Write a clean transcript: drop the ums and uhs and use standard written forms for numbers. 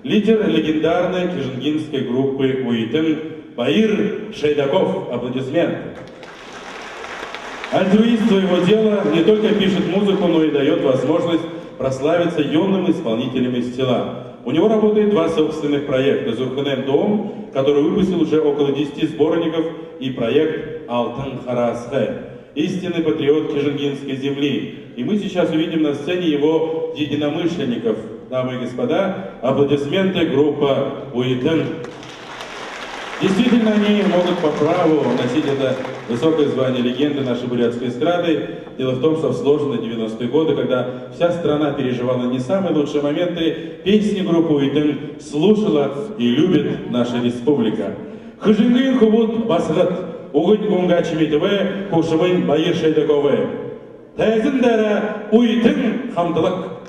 лидер легендарной кижингинской группы «Уитын» Баир Шайдаков. Аплодисменты. Альтруист своего дела не только пишет музыку, но и дает возможность прославиться юным исполнителям из села. У него работает два собственных проекта: «Зурханем Дом», который выпустил уже около 10 сборников, и проект «Алтын Харасхэ», истинный патриот кижингинской земли. И мы сейчас увидим на сцене его единомышленников. Дамы и господа, аплодисменты, группа «Уитын». Действительно, они могут по праву носить это высокое звание легенды нашей бурятской эстрады. Дело в том, что в сложные 90-е годы, когда вся страна переживала не самые лучшие моменты, песни группы «Уитын» слушала и любит наша республика. Кыжингын хубут басгыт, угыть гунгачимитове, кушымын Баир Шайдакове. Тәзін дәрі «Уитын» хамдылық.